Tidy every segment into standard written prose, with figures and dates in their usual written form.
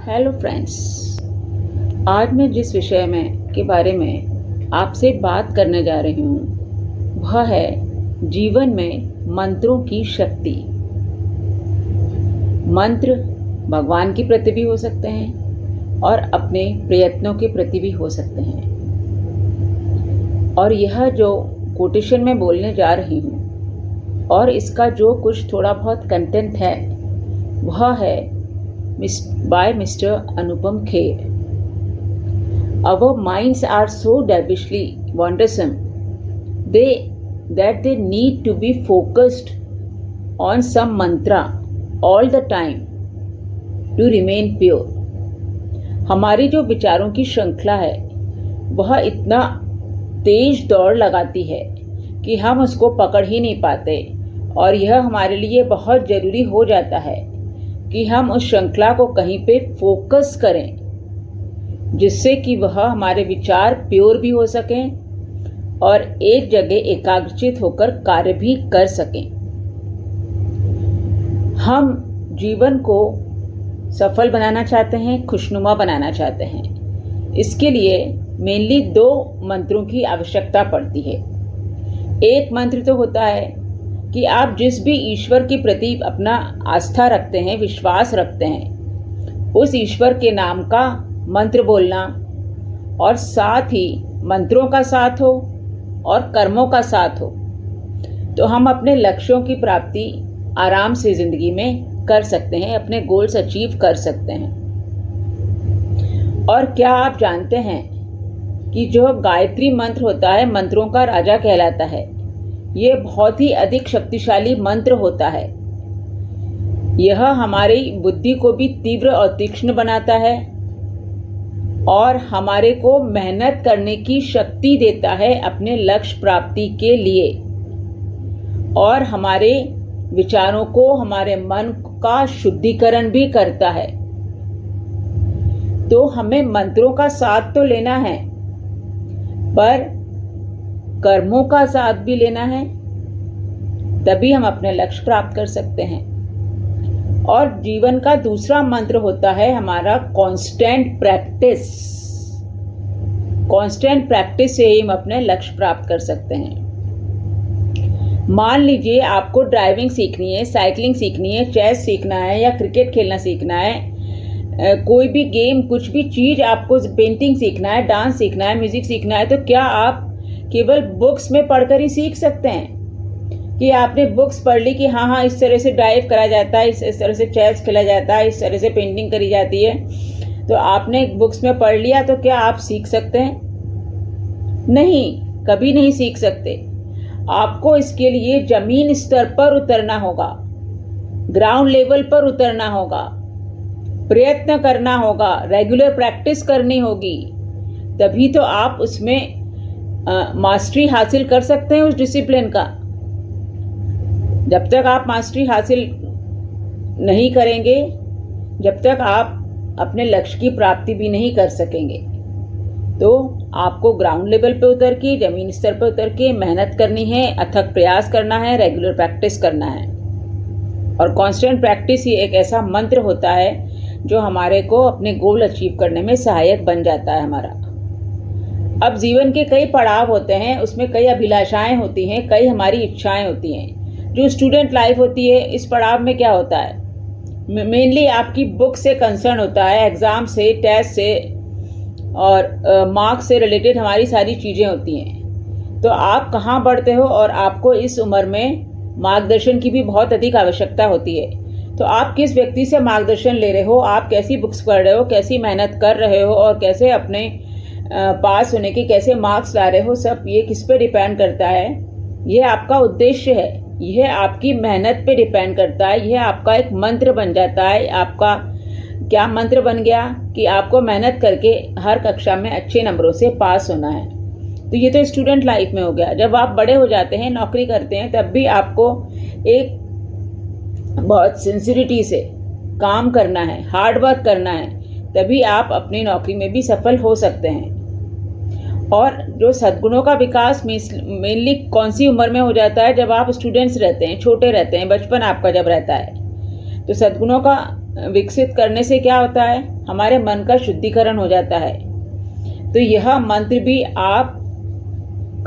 Hello friends, आज मैं जिस विषय के बारे में आपसे बात करने जा रही हूँ वह है जीवन में मंत्रों की शक्ति। मंत्र भगवान के प्रति भी हो सकते हैं और अपने प्रयत्नों के प्रति भी हो सकते हैं। और यह जो कोटेशन मैं बोलने जा रही हूँ और इसका जो कुछ थोड़ा बहुत कंटेंट है वह है by Mr. Anupam Kher. Our minds are so devilishly wondersome that they need to be focused on some mantra all the time to remain pure. हमारी जो विचारों की श्रृंखला है वह इतना तेज दौड़ लगाती है कि हम उसको पकड़ ही नहीं पाते, और यह हमारे लिए बहुत ज़रूरी हो जाता है कि हम उस श्रृंखला को कहीं पे फोकस करें जिससे कि वह हमारे विचार प्योर भी हो सकें और एक जगह एकाग्रचित होकर कार्य भी कर सकें। हम जीवन को सफल बनाना चाहते हैं, खुशनुमा बनाना चाहते हैं। इसके लिए मेनली 2 मंत्रों की आवश्यकता पड़ती है। एक मंत्र तो होता है कि आप जिस भी ईश्वर के प्रति अपना आस्था रखते हैं, विश्वास रखते हैं, उस ईश्वर के नाम का मंत्र बोलना, और साथ ही मंत्रों का साथ हो और कर्मों का साथ हो तो हम अपने लक्ष्यों की प्राप्ति आराम से ज़िंदगी में कर सकते हैं, अपने गोल्स अचीव कर सकते हैं। और क्या आप जानते हैं कि जो गायत्री मंत्र होता है मंत्रों का राजा कहलाता है। ये बहुत ही अधिक शक्तिशाली मंत्र होता है। यह हमारी बुद्धि को भी तीव्र और तीक्ष्ण बनाता है और हमारे को मेहनत करने की शक्ति देता है अपने लक्ष्य प्राप्ति के लिए, और हमारे विचारों को, हमारे मन का शुद्धिकरण भी करता है। तो हमें मंत्रों का साथ तो लेना है, पर कर्मों का साथ भी लेना है, तभी हम अपने लक्ष्य प्राप्त कर सकते हैं। और जीवन का दूसरा मंत्र होता है हमारा कांस्टेंट प्रैक्टिस। कांस्टेंट प्रैक्टिस से ही हम अपने लक्ष्य प्राप्त कर सकते हैं। मान लीजिए आपको ड्राइविंग सीखनी है, साइकिलिंग सीखनी है, चेस सीखना है या क्रिकेट खेलना सीखना है, कोई भी गेम, कुछ भी चीज़ आपको, पेंटिंग सीखना है, डांस सीखना है, म्यूजिक सीखना है, तो क्या आप केवल बुक्स में पढ़कर ही सीख सकते हैं कि आपने बुक्स पढ़ ली कि हाँ इस तरह से ड्राइव करा जाता है, इस तरह से चेस खेला जाता है, इस तरह से पेंटिंग करी जाती है, तो आपने बुक्स में पढ़ लिया तो क्या आप सीख सकते हैं? नहीं, कभी नहीं सीख सकते। आपको इसके लिए जमीन स्तर पर उतरना होगा, ग्राउंड लेवल पर उतरना होगा, प्रयत्न करना होगा, रेगुलर प्रैक्टिस करनी होगी, तभी तो आप उसमें मास्टरी हासिल कर सकते हैं उस डिसिप्लिन का। जब तक आप मास्टरी हासिल नहीं करेंगे, जब तक आप अपने लक्ष्य की प्राप्ति भी नहीं कर सकेंगे। तो आपको ग्राउंड लेवल पे उतर के, जमीन स्तर पर उतर के मेहनत करनी है, अथक प्रयास करना है, रेगुलर प्रैक्टिस करना है। और कांस्टेंट प्रैक्टिस ही एक ऐसा मंत्र होता है जो हमारे को अपने गोल अचीव करने में सहायक बन जाता है हमारा। अब जीवन के कई पड़ाव होते हैं, उसमें कई अभिलाषाएं होती हैं, कई हमारी इच्छाएं होती हैं। जो स्टूडेंट लाइफ होती है, इस पड़ाव में क्या होता है, मेनली आपकी बुक से कंसर्न होता है, एग्ज़ाम से, टेस्ट से और मार्क्स से रिलेटेड हमारी सारी चीज़ें होती हैं। तो आप कहाँ बढ़ते हो, और आपको इस उम्र में मार्गदर्शन की भी बहुत अधिक आवश्यकता होती है। तो आप किस व्यक्ति से मार्गदर्शन ले रहे हो, आप कैसी बुक्स पढ़ रहे हो, कैसी मेहनत कर रहे हो, और कैसे अपने पास होने के कैसे मार्क्स ला रहे हो, सब ये किस पे डिपेंड करता है? यह आपका उद्देश्य है, यह आपकी मेहनत पे डिपेंड करता है, यह आपका एक मंत्र बन जाता है। आपका क्या मंत्र बन गया कि आपको मेहनत करके हर कक्षा में अच्छे नंबरों से पास होना है। तो ये तो स्टूडेंट लाइफ में हो गया। जब आप बड़े हो जाते हैं, नौकरी करते हैं, तब भी आपको एक बहुत सिंसियरिटी से काम करना है, हार्ड वर्क करना है, तभी आप अपनी नौकरी में भी सफल हो सकते हैं। और जो सद्गुणों का विकास मेनली कौन सी उम्र में हो जाता है? जब आप स्टूडेंट्स रहते हैं, छोटे रहते हैं, बचपन आपका जब रहता है, तो सद्गुणों का विकसित करने से क्या होता है, हमारे मन का शुद्धिकरण हो जाता है। तो यह मंत्र भी आप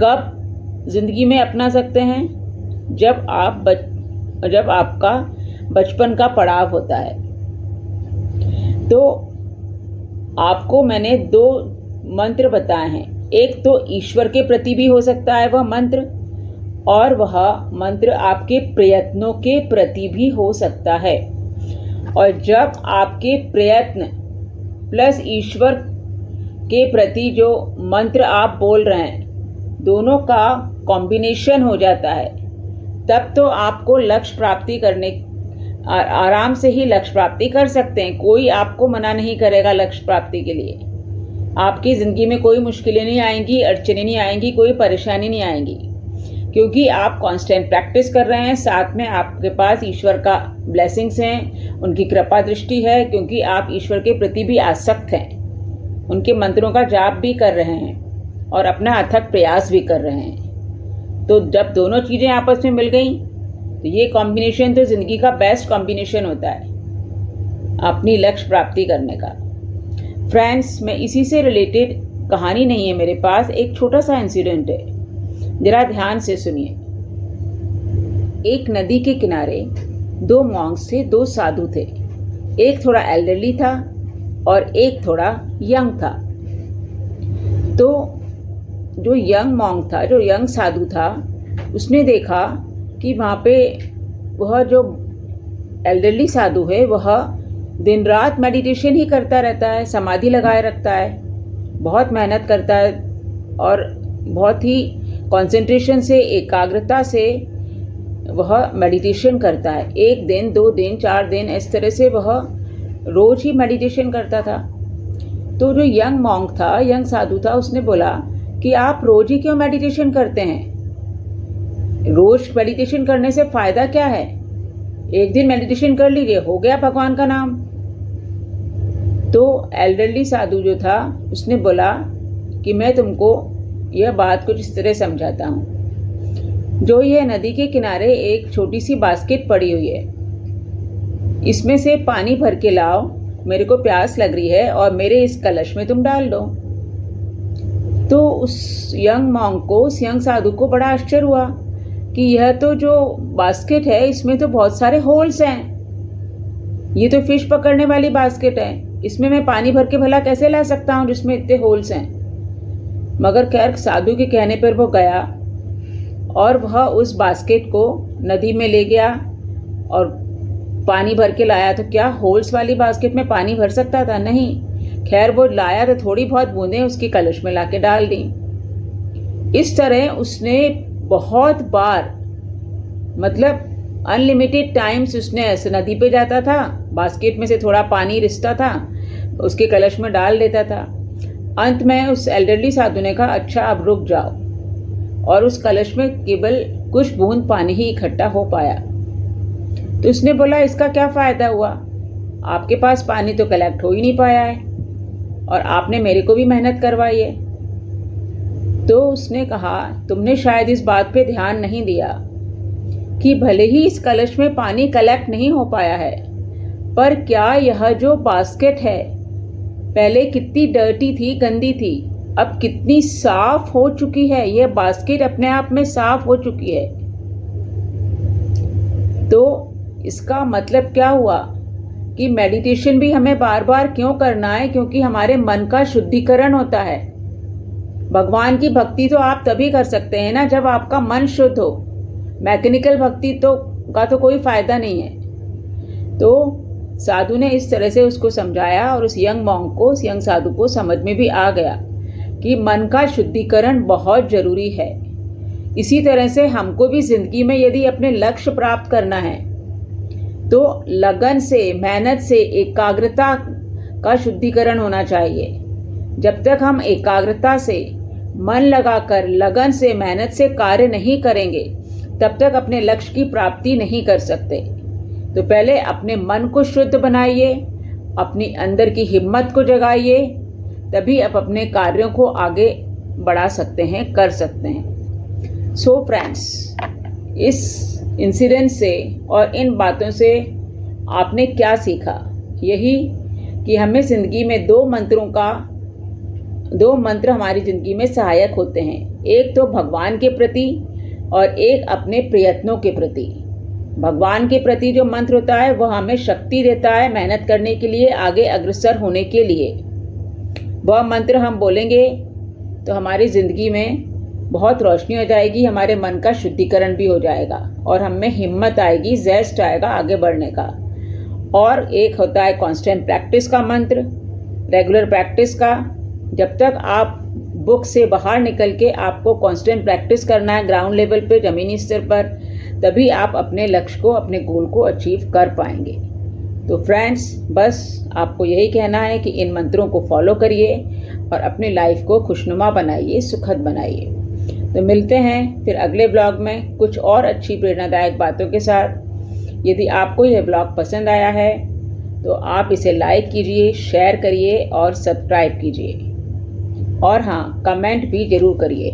कब जिंदगी में अपना सकते हैं, जब आपका बचपन का पड़ाव होता है। तो आपको मैंने 2 मंत्र बताए हैं। एक तो ईश्वर के प्रति भी हो सकता है वह मंत्र, और वह मंत्र आपके प्रयत्नों के प्रति भी हो सकता है। और जब आपके प्रयत्न प्लस ईश्वर के प्रति जो मंत्र आप बोल रहे हैं, दोनों का कॉम्बिनेशन हो जाता है, तब तो आपको लक्ष्य प्राप्ति करने आराम से ही लक्ष्य प्राप्ति कर सकते हैं। कोई आपको मना नहीं करेगा लक्ष्य प्राप्ति के लिए। आपकी ज़िंदगी में कोई मुश्किलें नहीं आएंगी, अड़चनें नहीं आएंगी, कोई परेशानी नहीं आएंगी, क्योंकि आप कांस्टेंट प्रैक्टिस कर रहे हैं। साथ में आपके पास ईश्वर का ब्लेसिंग्स हैं, उनकी कृपा दृष्टि है, क्योंकि आप ईश्वर के प्रति भी आसक्त हैं, उनके मंत्रों का जाप भी कर रहे हैं और अपना अथक प्रयास भी कर रहे हैं। तो जब दोनों चीज़ें आपस में मिल गई, तो ये कॉम्बिनेशन तो ज़िंदगी का बेस्ट कॉम्बिनेशन होता है अपनी लक्ष्य प्राप्ति करने का। फ्रेंड्स, मैं इसी से रिलेटेड कहानी नहीं है मेरे पास, एक छोटा सा इंसिडेंट है, जरा ध्यान से सुनिए। एक नदी के किनारे 2 मॉन्क्स थे, 2 साधु थे। एक थोड़ा एल्डरली था और एक थोड़ा यंग था। तो जो यंग मॉन्क था, जो यंग साधु था, उसने देखा कि वहाँ पे वह जो एल्डरली साधु है वह दिन रात मेडिटेशन ही करता रहता है, समाधि लगाए रखता है, बहुत मेहनत करता है और बहुत ही कंसंट्रेशन से, एकाग्रता से वह मेडिटेशन करता है। 1 दिन, 2 दिन, 4 दिन, इस तरह से वह रोज ही मेडिटेशन करता था। तो जो यंग मॉन्क था, यंग साधु था, उसने बोला कि आप रोज ही क्यों मेडिटेशन करते हैं? रोज मेडिटेशन करने से फायदा क्या है? 1 दिन मेडिटेशन कर लीजिए, हो गया भगवान का नाम। तो एल्डरली साधु जो था, उसने बोला कि मैं तुमको यह बात कुछ इस तरह समझाता हूँ। जो ये नदी के किनारे एक छोटी सी बास्केट पड़ी हुई है, इसमें से पानी भर के लाओ, मेरे को प्यास लग रही है और मेरे इस कलश में तुम डाल दो। तो उस यंग मॉन्क को, उस यंग साधु को बड़ा आश्चर्य हुआ कि यह तो जो बास्केट है, इसमें तो बहुत सारे होल्स हैं, ये तो फिश पकड़ने वाली बास्केट है, इसमें मैं पानी भर के भला कैसे ला सकता हूँ जिसमें इतने होल्स हैं। मगर खैर साधु के कहने पर वो गया और वह उस बास्केट को नदी में ले गया और पानी भर के लाया। तो क्या होल्स वाली बास्केट में पानी भर सकता था? नहीं। खैर वो लाया तो थोड़ी बहुत बूंदें उसकी कलश में लाके डाल दी। इस तरह उसने बहुत बार, मतलब अनलिमिटेड टाइम्स उसने ऐसे नदी पे जाता था, बास्केट में से थोड़ा पानी रिसता था, उसके कलश में डाल देता था। अंत में उस एल्डरली साधु ने कहा, अच्छा अब रुक जाओ, और उस कलश में केवल कुछ बूंद पानी ही इकट्ठा हो पाया। तो उसने बोला, इसका क्या फ़ायदा हुआ? आपके पास पानी तो कलेक्ट हो ही नहीं पाया है और आपने मेरे को भी मेहनत करवाई है। तो उसने कहा, तुमने शायद इस बात पे ध्यान नहीं दिया कि भले ही इस कलश में पानी कलेक्ट नहीं हो पाया है, पर क्या यह जो बास्केट है पहले कितनी डर्टी थी, गंदी थी, अब कितनी साफ हो चुकी है। यह बास्केट अपने आप में साफ हो चुकी है। तो इसका मतलब क्या हुआ कि मेडिटेशन भी हमें बार बार क्यों करना है? क्योंकि हमारे मन का शुद्धिकरण होता है। भगवान की भक्ति तो आप तभी कर सकते हैं ना जब आपका मन शुद्ध हो। मैकेनिकल भक्ति का तो कोई फायदा नहीं है। तो साधु ने इस तरह से उसको समझाया और उस यंग मॉन्क को, उस यंग साधु को समझ में भी आ गया कि मन का शुद्धिकरण बहुत जरूरी है। इसी तरह से हमको भी जिंदगी में यदि अपने लक्ष्य प्राप्त करना है तो लगन से, मेहनत से, एकाग्रता का शुद्धिकरण होना चाहिए। जब तक हम एकाग्रता से, मन लगाकर, लगन से, मेहनत से कार्य नहीं करेंगे, तब तक अपने लक्ष्य की प्राप्ति नहीं कर सकते। तो पहले अपने मन को शुद्ध बनाइए, अपनी अंदर की हिम्मत को जगाइए, तभी आप अपने कार्यों को आगे बढ़ा सकते हैं, कर सकते हैं। सो फ्रेंड्स, इस इंसिडेंट से और इन बातों से आपने क्या सीखा? यही कि हमें ज़िंदगी में दो मंत्र हमारी ज़िंदगी में सहायक होते हैं। एक तो भगवान के प्रति और एक अपने प्रयत्नों के प्रति। भगवान के प्रति जो मंत्र होता है वह हमें शक्ति देता है मेहनत करने के लिए, आगे अग्रसर होने के लिए। वह मंत्र हम बोलेंगे तो हमारी ज़िंदगी में बहुत रोशनी हो जाएगी, हमारे मन का शुद्धिकरण भी हो जाएगा और हम में हिम्मत आएगी, ज़ेस्ट आएगा आगे बढ़ने का। और एक होता है कांस्टेंट प्रैक्टिस का मंत्र, रेगुलर प्रैक्टिस का। जब तक आप बुक से बाहर निकल के आपको कांस्टेंट प्रैक्टिस करना है ग्राउंड लेवल पे, ज़मीनी स्तर पर, तभी आप अपने लक्ष्य को, अपने गोल को अचीव कर पाएंगे। तो फ्रेंड्स, बस आपको यही कहना है कि इन मंत्रों को फॉलो करिए और अपनी लाइफ को खुशनुमा बनाइए, सुखद बनाइए। तो मिलते हैं फिर अगले ब्लॉग में कुछ और अच्छी प्रेरणादायक बातों के साथ। यदि आपको यह ब्लॉग पसंद आया है तो आप इसे लाइक कीजिए, शेयर करिए और सब्सक्राइब कीजिए। और हाँ, कमेंट भी ज़रूर करिए।